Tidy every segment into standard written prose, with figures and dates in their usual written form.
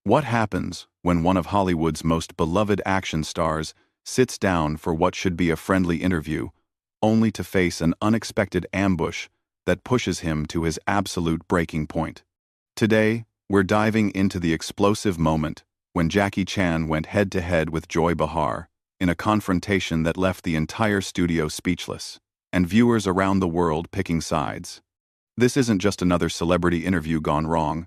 What happens when one of Hollywood's most beloved action stars sits down for what should be a friendly interview, only to face an unexpected ambush that pushes him to his absolute breaking point? Today, we're diving into the explosive moment when Jackie Chan went head-to-head with Joy Behar in a confrontation that left the entire studio speechless, and viewers around the world picking sides. This isn't just another celebrity interview gone wrong.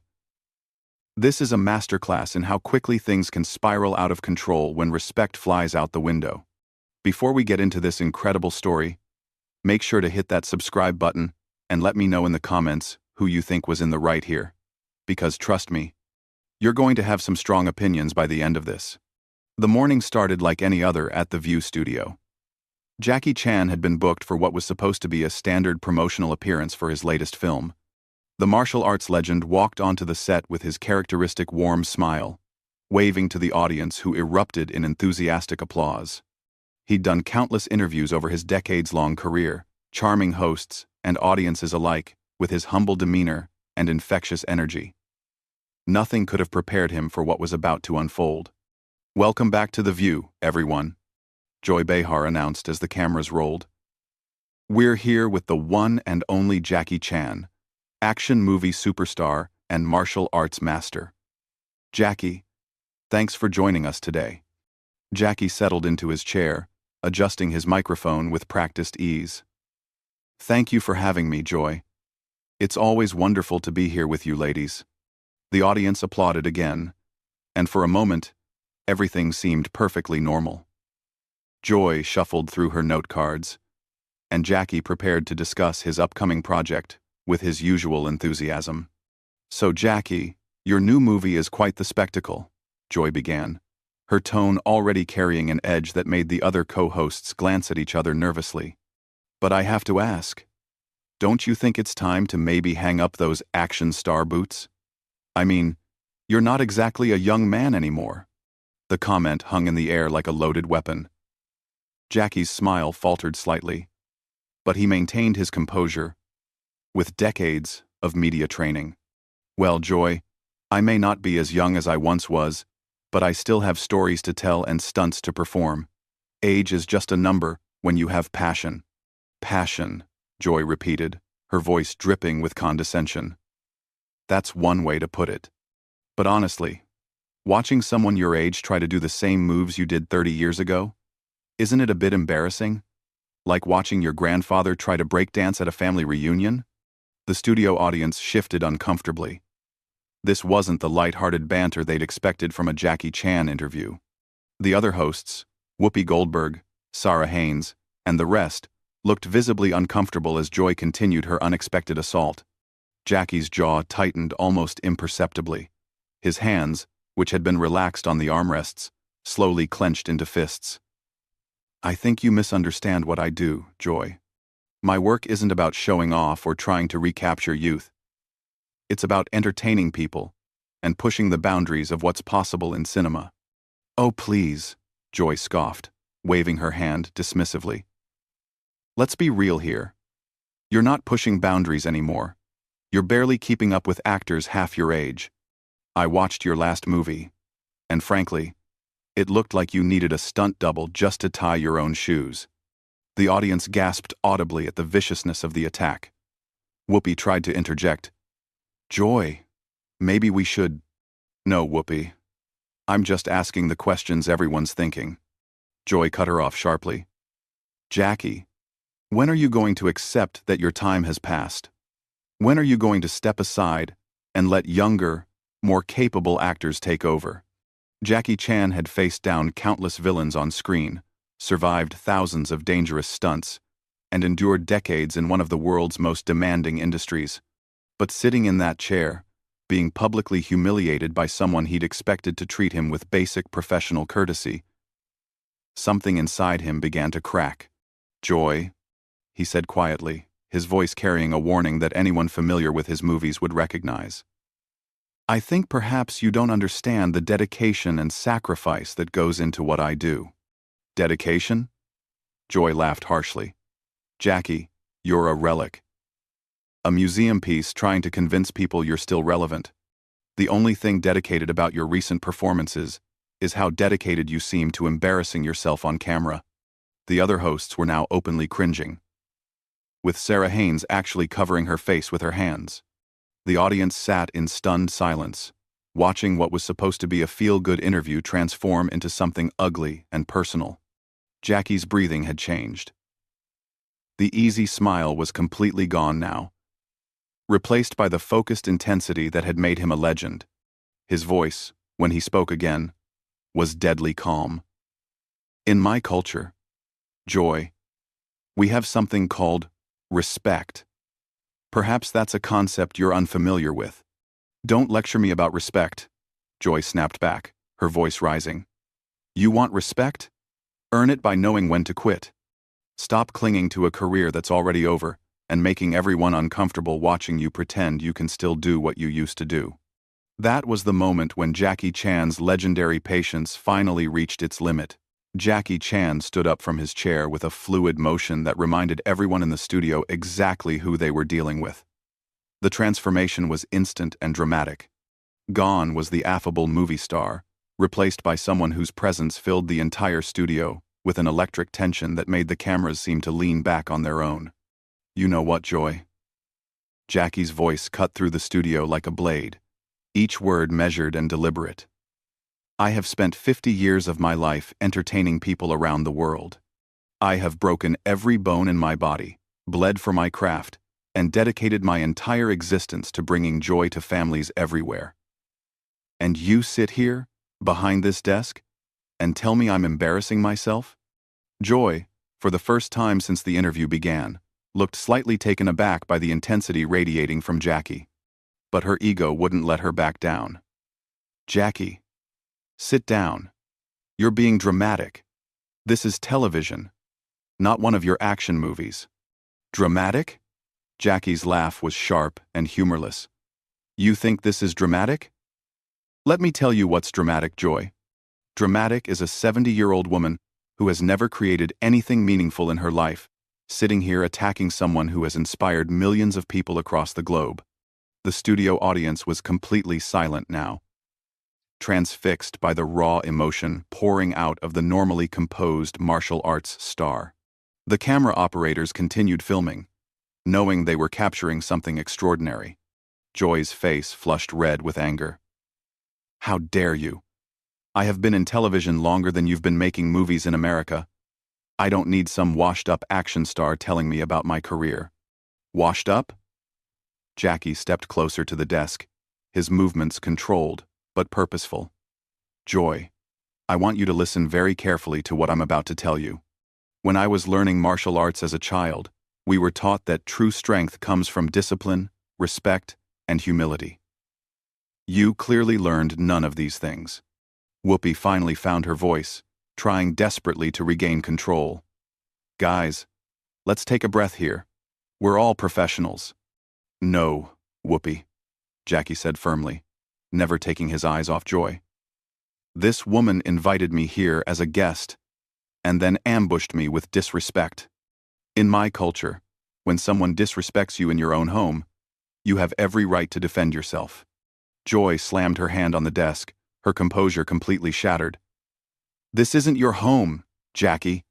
This is a masterclass in how quickly things can spiral out of control when respect flies out the window. Before we get into this incredible story, make sure to hit that subscribe button and let me know in the comments who you think was in the right here. Because trust me, you're going to have some strong opinions by the end of this. The morning started like any other at the View studio. Jackie Chan had been booked for what was supposed to be a standard promotional appearance for his latest film. The martial arts legend walked onto the set with his characteristic warm smile, waving to the audience who erupted in enthusiastic applause. He'd done countless interviews over his decades-long career, charming hosts and audiences alike with his humble demeanor and infectious energy. Nothing could have prepared him for what was about to unfold. "Welcome back to The View, everyone," Joy Behar announced as the cameras rolled. "We're here with the one and only Jackie Chan, action movie superstar and martial arts master. Jackie, thanks for joining us today." Jackie settled into his chair, adjusting his microphone with practiced ease. "Thank you for having me, Joy. It's always wonderful to be here with you ladies." The audience applauded again, and for a moment, everything seemed perfectly normal. Joy shuffled through her note cards, and Jackie prepared to discuss his upcoming project with his usual enthusiasm. "So Jackie, your new movie is quite the spectacle," Joy began, her tone already carrying an edge that made the other co-hosts glance at each other nervously. "But I have to ask, don't you think it's time to maybe hang up those action star boots? I mean, you're not exactly a young man anymore." The comment hung in the air like a loaded weapon. Jackie's smile faltered slightly, but he maintained his composure, with decades of media training. "Well, Joy, I may not be as young as I once was, but I still have stories to tell and stunts to perform. Age is just a number when you have passion." "Passion," Joy repeated, her voice dripping with condescension. "That's one way to put it. But honestly, watching someone your age try to do the same moves you did 30 years ago, isn't it a bit embarrassing? Like watching your grandfather try to breakdance at a family reunion?" The studio audience shifted uncomfortably. This wasn't the light-hearted banter they'd expected from a Jackie Chan interview. The other hosts, Whoopi Goldberg, Sarah Haynes, and the rest, looked visibly uncomfortable as Joy continued her unexpected assault. Jackie's jaw tightened almost imperceptibly. His hands, which had been relaxed on the armrests, slowly clenched into fists. "I think you misunderstand what I do, Joy. My work isn't about showing off or trying to recapture youth. It's about entertaining people and pushing the boundaries of what's possible in cinema." "Oh, please," Joy scoffed, waving her hand dismissively. "Let's be real here. You're not pushing boundaries anymore. You're barely keeping up with actors half your age. I watched your last movie, and frankly, it looked like you needed a stunt double just to tie your own shoes." The audience gasped audibly at the viciousness of the attack. Whoopi tried to interject. "Joy, maybe we should—" "No, Whoopi. I'm just asking the questions everyone's thinking." Joy cut her off sharply. "Jackie, when are you going to accept that your time has passed? When are you going to step aside and let younger, more capable actors take over?" Jackie Chan had faced down countless villains on screen, survived thousands of dangerous stunts, and endured decades in one of the world's most demanding industries. But sitting in that chair, being publicly humiliated by someone he'd expected to treat him with basic professional courtesy, something inside him began to crack. "Joy," he said quietly, his voice carrying a warning that anyone familiar with his movies would recognize. "I think perhaps you don't understand the dedication and sacrifice that goes into what I do." "Dedication?" Joy laughed harshly. "Jackie, you're a relic. A museum piece trying to convince people you're still relevant. The only thing dedicated about your recent performances is how dedicated you seem to embarrassing yourself on camera. The other hosts were now openly cringing, with Sarah Haynes actually covering her face with her hands. The audience sat in stunned silence, watching what was supposed to be a feel-good interview transform into something ugly and personal. Jackie's breathing had changed. The easy smile was completely gone now, replaced by the focused intensity that had made him a legend. His voice, when he spoke again, was deadly calm. In my culture, Joy, we have something called respect. Perhaps that's a concept you're unfamiliar with. Don't lecture me about respect, Joy snapped back, her voice rising. You want respect? Earn it by knowing when to quit. Stop clinging to a career that's already over and making everyone uncomfortable watching you pretend you can still do what you used to do. That was the moment when Jackie Chan's legendary patience finally reached its limit. Jackie Chan stood up from his chair with a fluid motion that reminded everyone in the studio exactly who they were dealing with. The transformation was instant and dramatic. Gone was the affable movie star, replaced by someone whose presence filled the entire studio with an electric tension that made the cameras seem to lean back on their own. You know what, Joy? Jackie's voice cut through the studio like a blade, each word measured and deliberate. I have spent 50 years of my life entertaining people around the world. I have broken every bone in my body, bled for my craft, and dedicated my entire existence to bringing joy to families everywhere. And you sit here, behind this desk, and tell me I'm embarrassing myself? Joy, for the first time since the interview began, looked slightly taken aback by the intensity radiating from Jackie. But her ego wouldn't let her back down. Jackie, sit down. You're being dramatic. This is television, not one of your action movies. Dramatic? Jackie's laugh was sharp and humorless. You think this is dramatic? Let me tell you what's dramatic, Joy. Dramatic is a 70-year-old woman who has never created anything meaningful in her life, sitting here attacking someone who has inspired millions of people across the globe. The studio audience was completely silent now, transfixed by the raw emotion pouring out of the normally composed martial arts star. The camera operators continued filming, knowing they were capturing something extraordinary. Joy's face flushed red with anger. How dare you? I have been in television longer than you've been making movies in America. I don't need some washed-up action star telling me about my career. Washed up? Jackie stepped closer to the desk, his movements controlled but purposeful. Joy, I want you to listen very carefully to what I'm about to tell you. When I was learning martial arts as a child, we were taught that true strength comes from discipline, respect, and humility. You clearly learned none of these things. Whoopi finally found her voice, trying desperately to regain control. Guys, let's take a breath here. We're all professionals. No, Whoopi, Jackie said firmly, never taking his eyes off Joy. This woman invited me here as a guest, and then ambushed me with disrespect. In my culture, when someone disrespects you in your own home, you have every right to defend yourself. Joy slammed her hand on the desk, her composure completely shattered. This isn't your home, Jackie.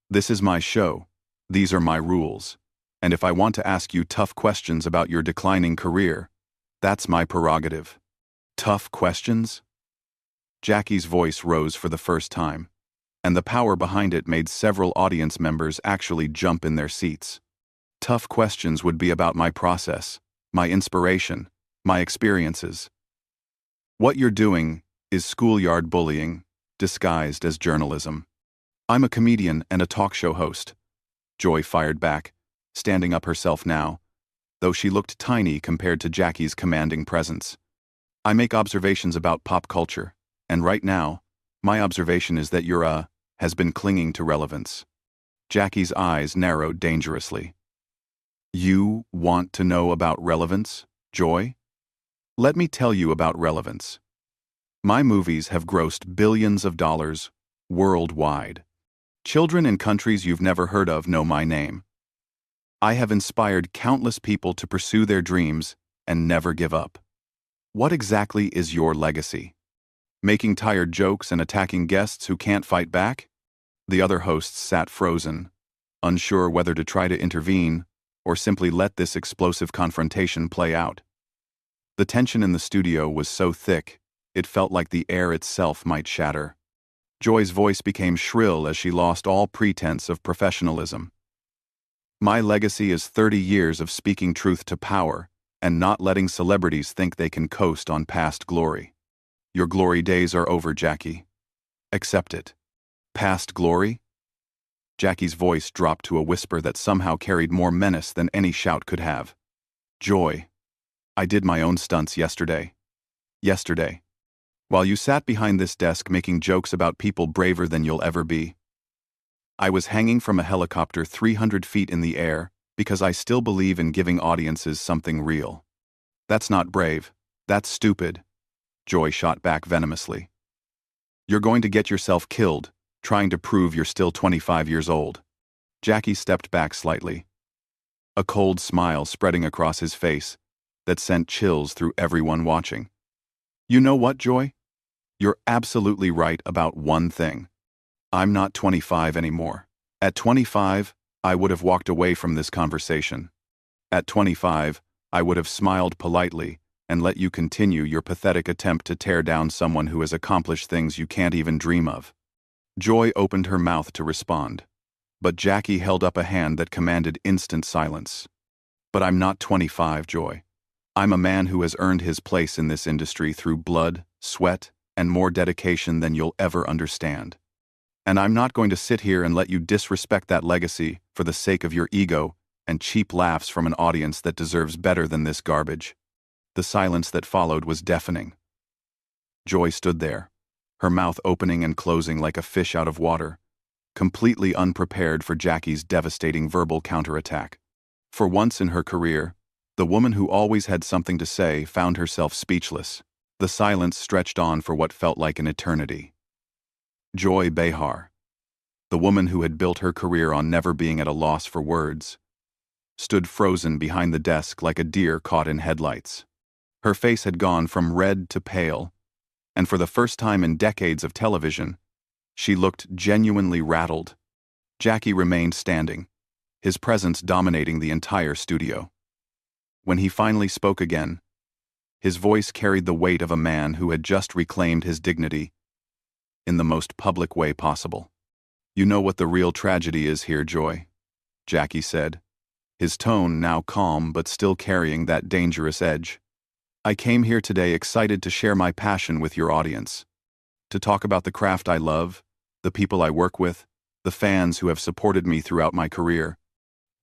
This is my show. These are my rules. And if I want to ask you tough questions about your declining career, that's my prerogative. Tough questions? Jackie's voice rose for the first time, and the power behind it made several audience members actually jump in their seats. Tough questions would be about my process, my inspiration, my experiences. What you're doing is schoolyard bullying, disguised as journalism. I'm a comedian and a talk show host, Joy fired back, standing up herself now, though she looked tiny compared to Jackie's commanding presence. I make observations about pop culture, and right now, my observation is that your has been clinging to relevance. Jackie's eyes narrowed dangerously. You want to know about relevance, Joy? Let me tell you about relevance. My movies have grossed billions of dollars worldwide. Children in countries you've never heard of know my name. I have inspired countless people to pursue their dreams and never give up. What exactly is your legacy? Making tired jokes and attacking guests who can't fight back? The other hosts sat frozen, unsure whether to try to intervene or simply let this explosive confrontation play out. The tension in the studio was so thick, it felt like the air itself might shatter. Joy's voice became shrill as she lost all pretense of professionalism. My legacy is 30 years of speaking truth to power and not letting celebrities think they can coast on past glory. Your glory days are over, Jackie. Accept it. Past glory? Jackie's voice dropped to a whisper that somehow carried more menace than any shout could have. Joy, I did my own stunts yesterday. Yesterday. While you sat behind this desk making jokes about people braver than you'll ever be. I was hanging from a helicopter 300 feet in the air because I still believe in giving audiences something real. That's not brave. That's stupid. Joy shot back venomously. You're going to get yourself killed, trying to prove you're still 25 years old. Jackie stepped back slightly. A cold smile spreading across his face that sent chills through everyone watching. You know what, Joy? You're absolutely right about one thing. I'm not 25 anymore. At 25, I would have walked away from this conversation. At 25, I would have smiled politely and let you continue your pathetic attempt to tear down someone who has accomplished things you can't even dream of. Joy opened her mouth to respond, but Jackie held up a hand that commanded instant silence. But I'm not 25, Joy. I'm a man who has earned his place in this industry through blood, sweat, and more dedication than you'll ever understand. And I'm not going to sit here and let you disrespect that legacy for the sake of your ego and cheap laughs from an audience that deserves better than this garbage. The silence that followed was deafening. Joy stood there, her mouth opening and closing like a fish out of water, completely unprepared for Jackie's devastating verbal counterattack. For once in her career, the woman who always had something to say found herself speechless. The silence stretched on for what felt like an eternity. Joy Behar, the woman who had built her career on never being at a loss for words, stood frozen behind the desk like a deer caught in headlights. Her face had gone from red to pale, and for the first time in decades of television, she looked genuinely rattled. Jackie remained standing, his presence dominating the entire studio. When he finally spoke again, his voice carried the weight of a man who had just reclaimed his dignity in the most public way possible. You know what the real tragedy is here, Joy, Jackie said, his tone now calm but still carrying that dangerous edge. I came here today excited to share my passion with your audience, to talk about the craft I love, the people I work with, the fans who have supported me throughout my career.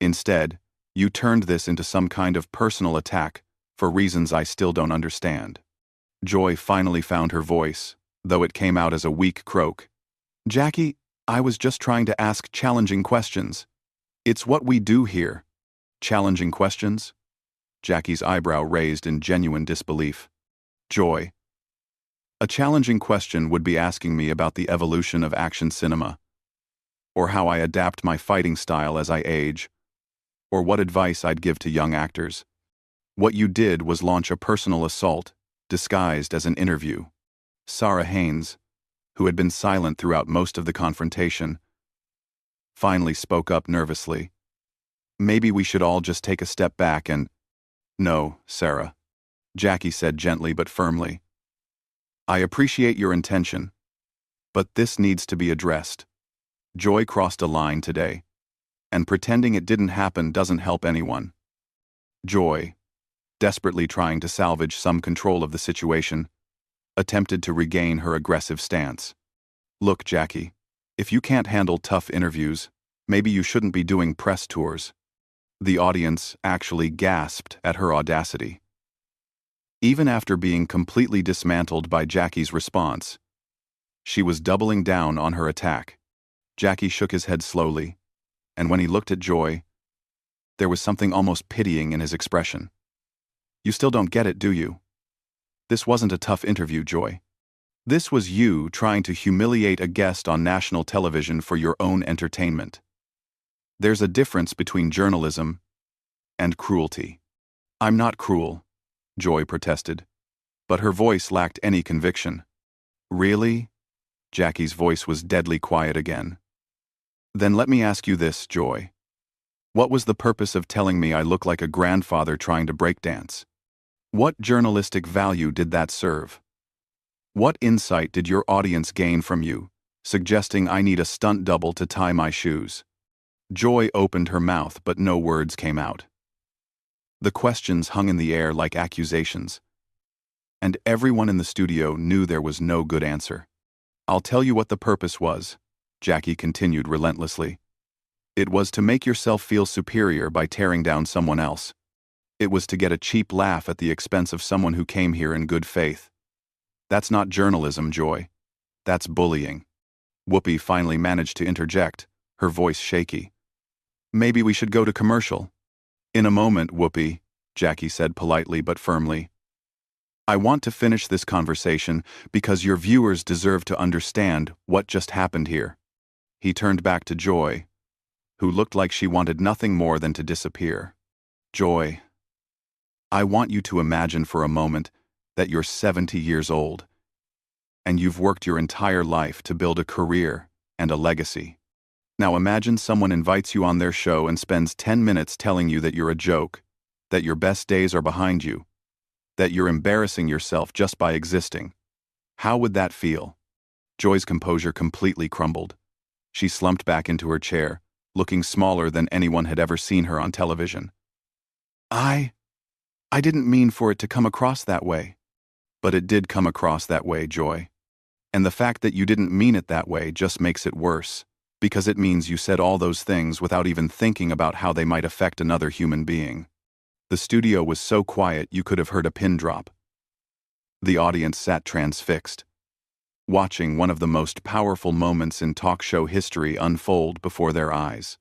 Instead, you turned this into some kind of personal attack for reasons I still don't understand. Joy finally found her voice, though it came out as a weak croak. Jackie, I was just trying to ask challenging questions. It's what we do here. Challenging questions? Jackie's eyebrow raised in genuine disbelief. Joy. A challenging question would be asking me about the evolution of action cinema, or how I adapt my fighting style as I age, or what advice I'd give to young actors. What you did was launch a personal assault, disguised as an interview. Sarah Haynes, who had been silent throughout most of the confrontation, finally spoke up nervously. Maybe we should all just take a step back and... No, Sarah, Jackie said gently but firmly. I appreciate your intention, but this needs to be addressed. Joy crossed a line today, and pretending it didn't happen doesn't help anyone. Joy, desperately trying to salvage some control of the situation, attempted to regain her aggressive stance. Look, Jackie, if you can't handle tough interviews, maybe you shouldn't be doing press tours. The audience actually gasped at her audacity. Even after being completely dismantled by Jackie's response, she was doubling down on her attack. Jackie shook his head slowly, and when he looked at Joy, there was something almost pitying in his expression. You still don't get it, do you? This wasn't a tough interview, Joy. This was you trying to humiliate a guest on national television for your own entertainment. There's a difference between journalism and cruelty. I'm not cruel, Joy protested. but her voice lacked any conviction. Really? Jackie's voice was deadly quiet again. Then let me ask you this, Joy. What was the purpose of telling me I look like a grandfather trying to breakdance? What journalistic value did that serve? What insight did your audience gain from you, suggesting I need a stunt double to tie my shoes? Joy opened her mouth, but no words came out. The questions hung in the air like accusations, and everyone in the studio knew there was no good answer. I'll tell you what the purpose was, Jackie continued relentlessly. It was to make yourself feel superior by tearing down someone else. It was to get a cheap laugh at the expense of someone who came here in good faith. That's not journalism, Joy. That's bullying. Whoopi finally managed to interject, her voice shaky. Maybe we should go to commercial. In a moment, Whoopi, Jackie said politely but firmly. I want to finish this conversation because your viewers deserve to understand what just happened here. He turned back to Joy, who looked like she wanted nothing more than to disappear. Joy, I want you to imagine for a moment that you're 70 years old, and you've worked your entire life to build a career and a legacy. Now imagine someone invites you on their show and spends 10 minutes telling you that you're a joke, that your best days are behind you, that you're embarrassing yourself just by existing. How would that feel? Joy's composure completely crumbled. She slumped back into her chair, looking smaller than anyone had ever seen her on television. I didn't mean for it to come across that way. But it did come across that way, Joy. And the fact that you didn't mean it that way just makes it worse, because it means you said all those things without even thinking about how they might affect another human being. The studio was so quiet you could have heard a pin drop. The audience sat transfixed, watching one of the most powerful moments in talk show history unfold before their eyes.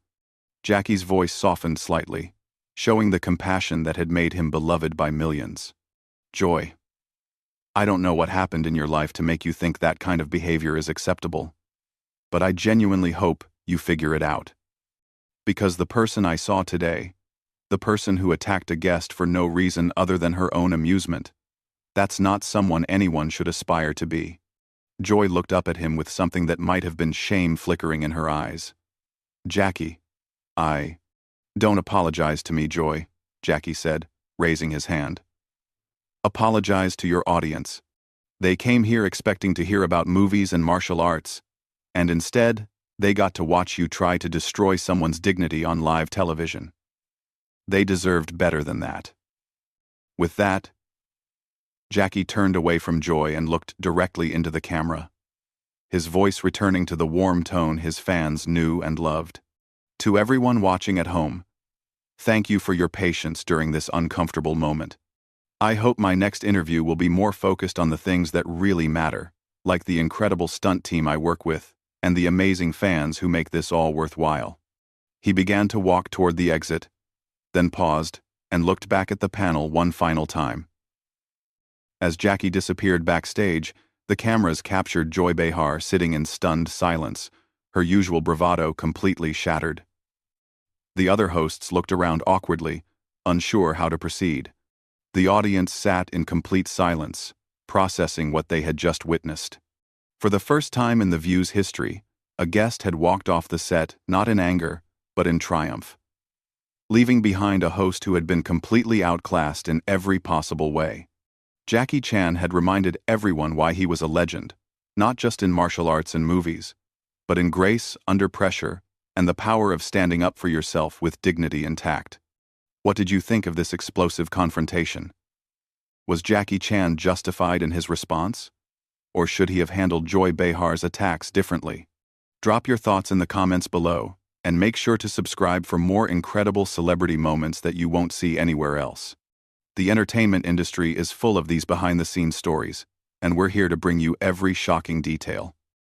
Jackie's voice softened slightly, showing the compassion that had made him beloved by millions. Joy, I don't know what happened in your life to make you think that kind of behavior is acceptable, but I genuinely hope you figure it out. Because the person I saw today, the person who attacked a guest for no reason other than her own amusement, that's not someone anyone should aspire to be. Joy looked up at him with something that might have been shame flickering in her eyes. Jackie, don't apologize to me, Joy, Jackie said, raising his hand. Apologize to your audience. They came here expecting to hear about movies and martial arts, and instead, they got to watch you try to destroy someone's dignity on live television. They deserved better than that. With that, Jackie turned away from Joy and looked directly into the camera, his voice returning to the warm tone his fans knew and loved. To everyone watching at home, thank you for your patience during this uncomfortable moment. I hope my next interview will be more focused on the things that really matter, like the incredible stunt team I work with, and the amazing fans who make this all worthwhile. He began to walk toward the exit, then paused, and looked back at the panel one final time. As Jackie disappeared backstage, the cameras captured Joy Behar sitting in stunned silence, her usual bravado completely shattered. The other hosts looked around awkwardly, unsure how to proceed. The audience sat in complete silence, processing what they had just witnessed. For the first time in The View's history, a guest had walked off the set not in anger, but in triumph, leaving behind a host who had been completely outclassed in every possible way. Jackie Chan had reminded everyone why he was a legend, not just in martial arts and movies, but in grace under pressure and the power of standing up for yourself with dignity intact. What did you think of this explosive confrontation? Was Jackie Chan justified in his response? Or should he have handled Joy Behar's attacks differently? Drop your thoughts in the comments below, and make sure to subscribe for more incredible celebrity moments that you won't see anywhere else. The entertainment industry is full of these behind-the-scenes stories, and we're here to bring you every shocking detail.